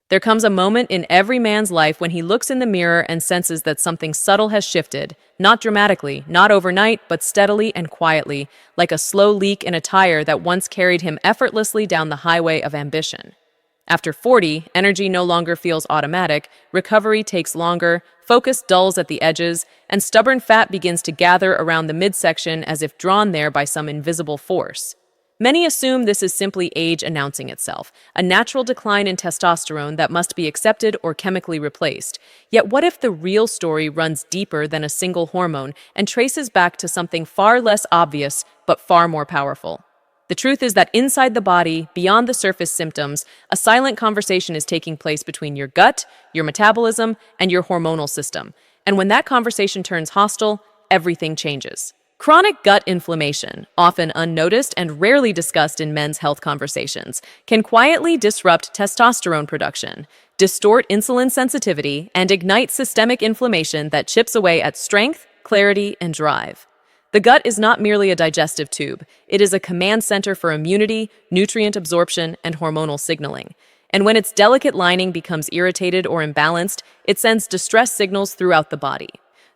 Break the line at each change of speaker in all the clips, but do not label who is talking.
There comes a moment in every man's life when he looks in the mirror and senses that something subtle has shifted, not dramatically, not overnight, but steadily and quietly, like a slow leak in a tire that once carried him effortlessly down the highway of ambition. After 40, energy no longer feels automatic, recovery takes longer, focus dulls at the edges, and stubborn fat begins to gather around the midsection as if drawn there by some invisible force. Many assume this is simply age announcing itself, a natural decline in testosterone that must be accepted or chemically replaced. Yet what if the real story runs deeper than a single hormone and traces back to something far less obvious but far more powerful? The truth is that inside the body, beyond the surface symptoms, a silent conversation is taking place between your gut, your metabolism, and your hormonal system. And when that conversation turns hostile, everything changes. Chronic gut inflammation, often unnoticed and rarely discussed in men's health conversations, can quietly disrupt testosterone production, distort insulin sensitivity, and ignite systemic inflammation that chips away at strength, clarity, and drive. The gut is not merely a digestive tube. It is a command center for immunity, nutrient absorption, and hormonal signaling. And when its delicate lining becomes irritated or imbalanced, it sends distress signals throughout the body.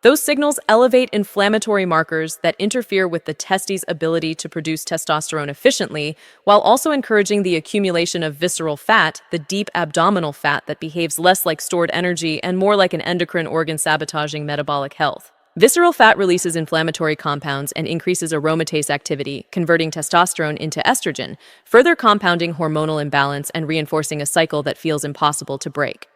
Those signals elevate inflammatory markers that interfere with the testes' ability to produce testosterone efficiently, while also encouraging the accumulation of visceral fat, the deep abdominal fat that behaves less like stored energy and more like an endocrine organ sabotaging metabolic health. Visceral fat releases inflammatory compounds and increases aromatase activity, converting testosterone into estrogen, further compounding hormonal imbalance and reinforcing a cycle that feels impossible to break.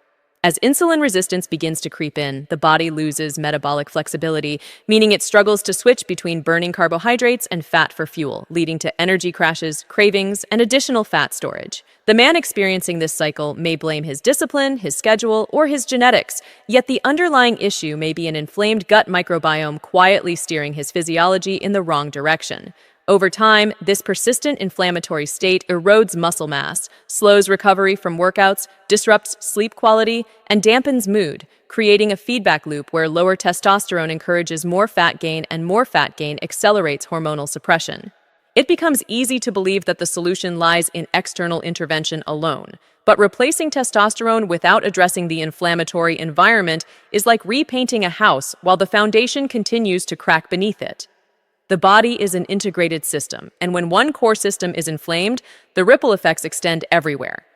As insulin resistance begins to creep in, the body loses metabolic flexibility, meaning it struggles to switch between burning carbohydrates and fat for fuel, leading to energy crashes, cravings, and additional fat storage. The man experiencing this cycle may blame his discipline, his schedule, or his genetics, yet the underlying issue may be an inflamed gut microbiome quietly steering his physiology in the wrong direction. Over time, this persistent inflammatory state erodes muscle mass, slows recovery from workouts, disrupts sleep quality, and dampens mood, creating a feedback loop where lower testosterone encourages more fat gain and more fat gain accelerates hormonal suppression. It becomes easy to believe that the solution lies in external intervention alone, but replacing testosterone without addressing the inflammatory environment is like repainting a house while the foundation continues to crack beneath it. The body is an integrated system, and when one core system is inflamed, the ripple effects extend everywhere.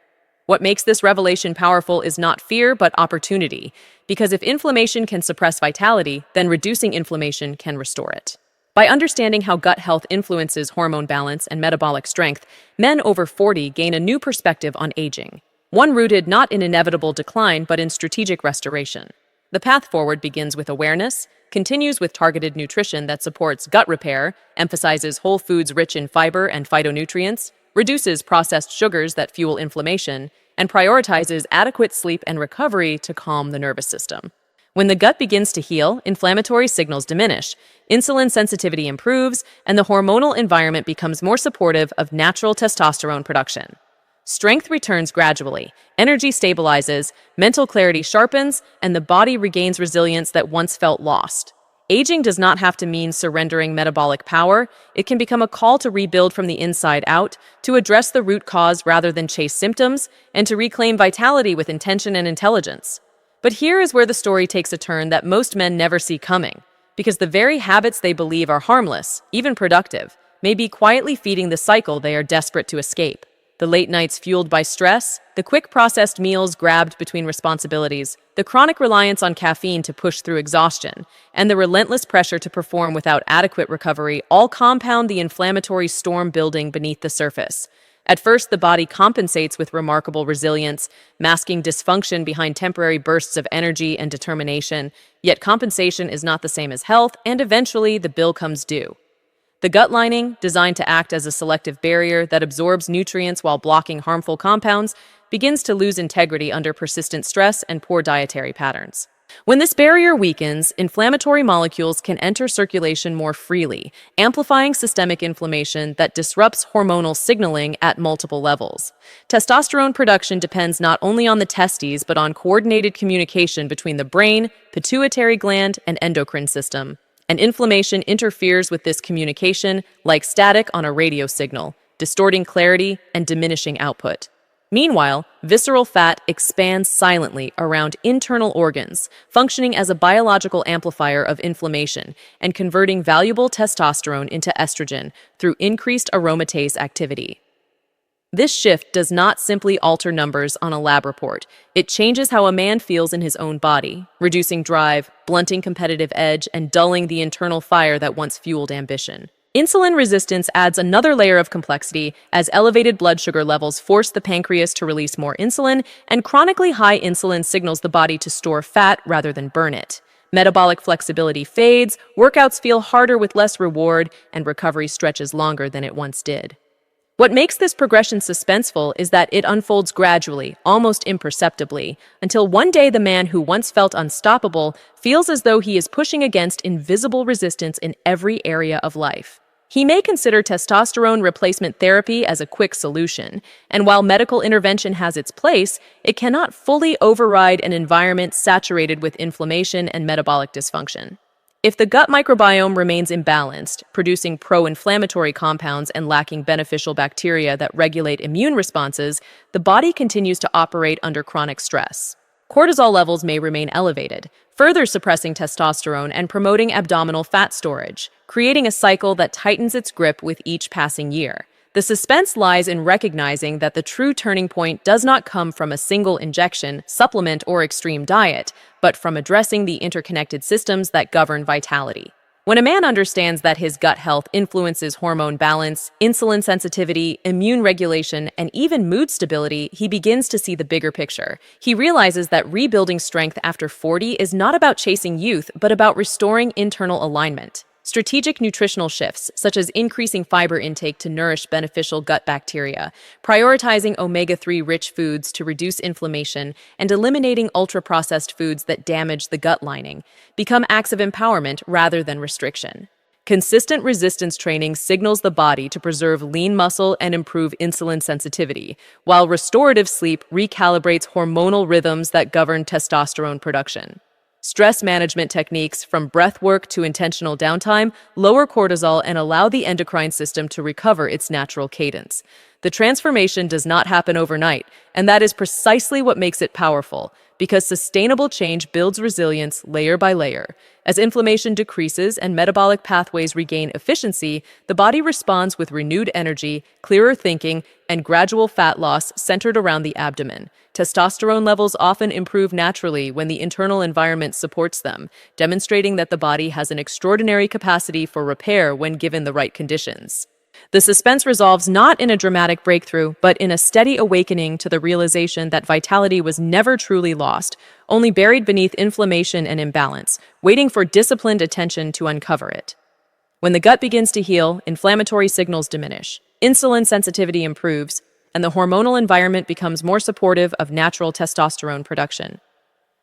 What makes this revelation powerful is not fear, but opportunity, because if inflammation can suppress vitality, then reducing inflammation can restore it. By understanding how gut health influences hormone balance and metabolic strength, men over 40 gain a new perspective on aging, one rooted not in inevitable decline, but in strategic restoration. The path forward begins with awareness, continues with targeted nutrition that supports gut repair, emphasizes whole foods rich in fiber and phytonutrients, reduces processed sugars that fuel inflammation, and prioritizes adequate sleep and recovery to calm the nervous system. When the gut begins to heal, inflammatory signals diminish, insulin sensitivity improves, and the hormonal environment becomes more supportive of natural testosterone production. Strength returns gradually, energy stabilizes, mental clarity sharpens, and the body regains resilience that once felt lost. Aging does not have to mean surrendering metabolic power. It can become a call to rebuild from the inside out, to address the root cause rather than chase symptoms, and to reclaim vitality with intention and intelligence. But here is where the story takes a turn that most men never see coming, because the very habits they believe are harmless, even productive, may be quietly feeding the cycle they are desperate to escape. The late nights fueled by stress, the quick processed meals grabbed between responsibilities, the chronic reliance on caffeine to push through exhaustion, and the relentless pressure to perform without adequate recovery all compound the inflammatory storm building beneath the surface. At first, the body compensates with remarkable resilience, masking dysfunction behind temporary bursts of energy and determination, yet compensation is not the same as health, and eventually the bill comes due. The gut lining, designed to act as a selective barrier that absorbs nutrients while blocking harmful compounds, begins to lose integrity under persistent stress and poor dietary patterns. When this barrier weakens, inflammatory molecules can enter circulation more freely, amplifying systemic inflammation that disrupts hormonal signaling at multiple levels. Testosterone production depends not only on the testes but on coordinated communication between the brain, pituitary gland, and endocrine system. And inflammation interferes with this communication like static on a radio signal, distorting clarity and diminishing output. Meanwhile, visceral fat expands silently around internal organs, functioning as a biological amplifier of inflammation and converting valuable testosterone into estrogen through increased aromatase activity. This shift does not simply alter numbers on a lab report. It changes how a man feels in his own body, reducing drive, blunting competitive edge, and dulling the internal fire that once fueled ambition. Insulin resistance adds another layer of complexity as elevated blood sugar levels force the pancreas to release more insulin, and chronically high insulin signals the body to store fat rather than burn it. Metabolic flexibility fades, workouts feel harder with less reward, and recovery stretches longer than it once did. What makes this progression suspenseful is that it unfolds gradually, almost imperceptibly, until one day the man who once felt unstoppable feels as though he is pushing against invisible resistance in every area of life. He may consider testosterone replacement therapy as a quick solution, and while medical intervention has its place, it cannot fully override an environment saturated with inflammation and metabolic dysfunction. If the gut microbiome remains imbalanced, producing pro-inflammatory compounds and lacking beneficial bacteria that regulate immune responses, the body continues to operate under chronic stress. Cortisol levels may remain elevated, further suppressing testosterone and promoting abdominal fat storage, creating a cycle that tightens its grip with each passing year. The suspense lies in recognizing that the true turning point does not come from a single injection, supplement, or extreme diet, but from addressing the interconnected systems that govern vitality. When a man understands that his gut health influences hormone balance, insulin sensitivity, immune regulation, and even mood stability, he begins to see the bigger picture. He realizes that rebuilding strength after 40 is not about chasing youth, but about restoring internal alignment. Strategic nutritional shifts, such as increasing fiber intake to nourish beneficial gut bacteria, prioritizing omega-3 rich foods to reduce inflammation, and eliminating ultra-processed foods that damage the gut lining, become acts of empowerment rather than restriction. Consistent resistance training signals the body to preserve lean muscle and improve insulin sensitivity, while restorative sleep recalibrates hormonal rhythms that govern testosterone production. Stress management techniques, from breath work to intentional downtime, lower cortisol and allow the endocrine system to recover its natural cadence. The transformation does not happen overnight, and that is precisely what makes it powerful, because sustainable change builds resilience layer by layer. As inflammation decreases and metabolic pathways regain efficiency, the body responds with renewed energy, clearer thinking, and gradual fat loss centered around the abdomen. Testosterone levels often improve naturally when the internal environment supports them, demonstrating that the body has an extraordinary capacity for repair when given the right conditions. The suspense resolves not in a dramatic breakthrough, but in a steady awakening to the realization that vitality was never truly lost, only buried beneath inflammation and imbalance, waiting for disciplined attention to uncover it. When the gut begins to heal, inflammatory signals diminish, insulin sensitivity improves, and the hormonal environment becomes more supportive of natural testosterone production.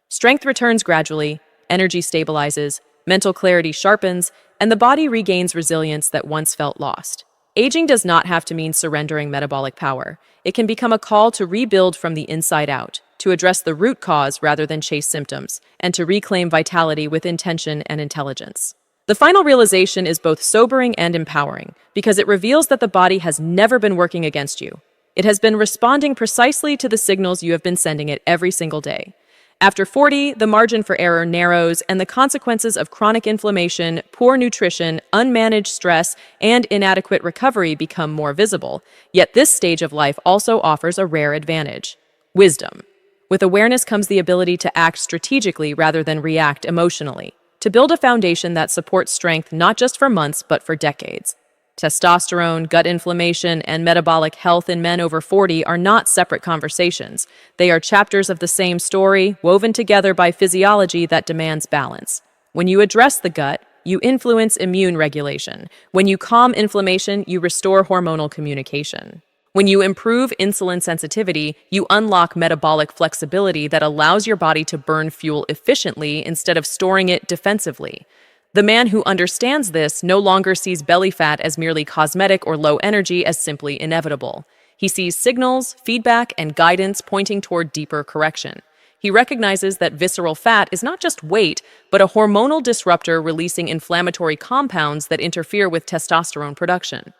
Strength returns gradually, energy stabilizes, mental clarity sharpens, and the body regains resilience that once felt lost. Aging does not have to mean surrendering metabolic power. It can become a call to rebuild from the inside out, to address the root cause rather than chase symptoms, and to reclaim vitality with intention and intelligence. The final realization is both sobering and empowering, because it reveals that the body has never been working against you. It has been responding precisely to the signals you have been sending it every single day. After 40, the margin for error narrows, and the consequences of chronic inflammation, poor nutrition, unmanaged stress, and inadequate recovery become more visible. Yet this stage of life also offers a rare advantage: wisdom. With awareness comes the ability to act strategically rather than react emotionally, to build a foundation that supports strength not just for months but for decades. Testosterone, gut inflammation, and metabolic health in men over 40 are not separate conversations. They are chapters of the same story, woven together by physiology that demands balance. When you address the gut, you influence immune regulation. When you calm inflammation, you restore hormonal communication. When you improve insulin sensitivity, you unlock metabolic flexibility that allows your body to burn fuel efficiently instead of storing it defensively. The man who understands this no longer sees belly fat as merely cosmetic or low energy as simply inevitable. He sees signals, feedback, and guidance pointing toward deeper correction. He recognizes that visceral fat is not just weight, but a hormonal disruptor releasing inflammatory compounds that interfere with testosterone production.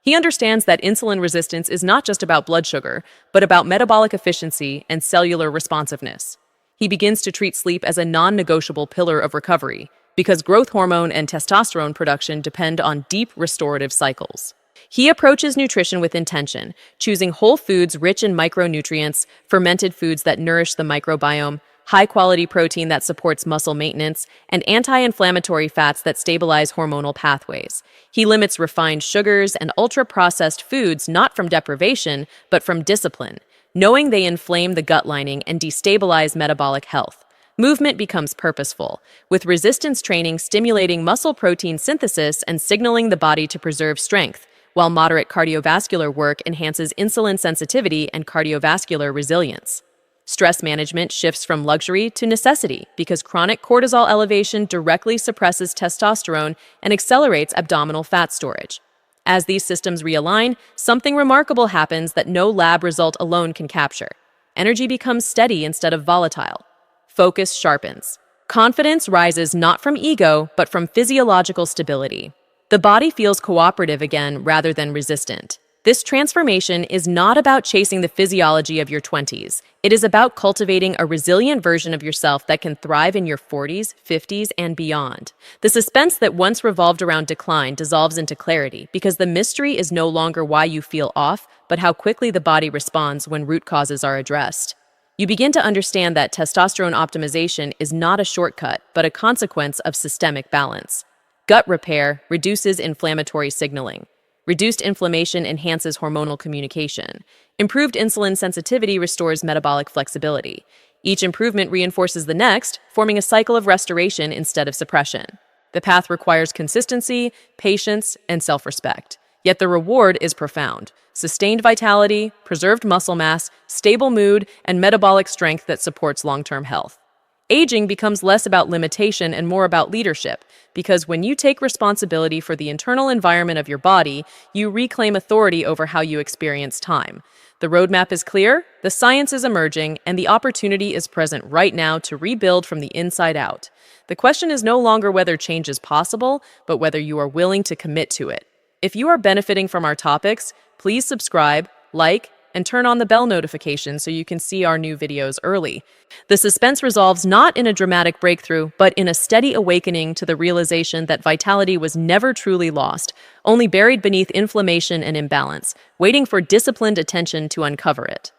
He understands that insulin resistance is not just about blood sugar, but about metabolic efficiency and cellular responsiveness. He begins to treat sleep as a non-negotiable pillar of recovery, because growth hormone and testosterone production depend on deep restorative cycles. He approaches nutrition with intention, choosing whole foods rich in micronutrients, fermented foods that nourish the microbiome, high-quality protein that supports muscle maintenance, and anti-inflammatory fats that stabilize hormonal pathways. He limits refined sugars and ultra-processed foods not from deprivation, but from discipline, knowing they inflame the gut lining and destabilize metabolic health. Movement becomes purposeful, with resistance training stimulating muscle protein synthesis and signaling the body to preserve strength, while moderate cardiovascular work enhances insulin sensitivity and cardiovascular resilience. Stress management shifts from luxury to necessity because chronic cortisol elevation directly suppresses testosterone and accelerates abdominal fat storage. As these systems realign, something remarkable happens that no lab result alone can capture. Energy becomes steady instead of volatile. Focus sharpens. Confidence rises not from ego, but from physiological stability. The body feels cooperative again rather than resistant. This transformation is not about chasing the physiology of your 20s. It is about cultivating a resilient version of yourself that can thrive in your 40s, 50s, and beyond. The suspense that once revolved around decline dissolves into clarity because the mystery is no longer why you feel off, but how quickly the body responds when root causes are addressed. You begin to understand that testosterone optimization is not a shortcut, but a consequence of systemic balance. Gut repair reduces inflammatory signaling. Reduced inflammation enhances hormonal communication. Improved insulin sensitivity restores metabolic flexibility. Each improvement reinforces the next, forming a cycle of restoration instead of suppression. The path requires consistency, patience, and self-respect. Yet the reward is profound. Sustained vitality, preserved muscle mass, stable mood, and metabolic strength that supports long-term health. Aging becomes less about limitation and more about leadership, because when you take responsibility for the internal environment of your body, you reclaim authority over how you experience time. The roadmap is clear, the science is emerging, and the opportunity is present right now to rebuild from the inside out. The question is no longer whether change is possible, but whether you are willing to commit to it. If you are benefiting from our topics, please subscribe, like, and turn on the bell notification so you can see our new videos early. The suspense resolves not in a dramatic breakthrough, but in a steady awakening to the realization that vitality was never truly lost, only buried beneath inflammation and imbalance, waiting for disciplined attention to uncover it.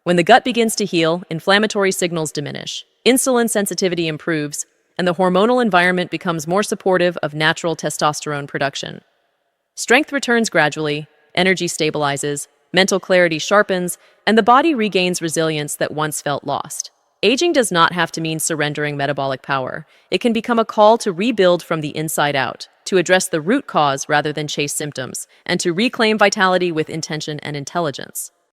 When the gut begins to heal, inflammatory signals diminish, insulin sensitivity improves, and the hormonal environment becomes more supportive of natural testosterone production. Strength returns gradually, energy stabilizes, mental clarity sharpens, and the body regains resilience that once felt lost. Aging does not have to mean surrendering metabolic power. It can become a call to rebuild from the inside out, to address the root cause rather than chase symptoms, and to reclaim vitality with intention and intelligence.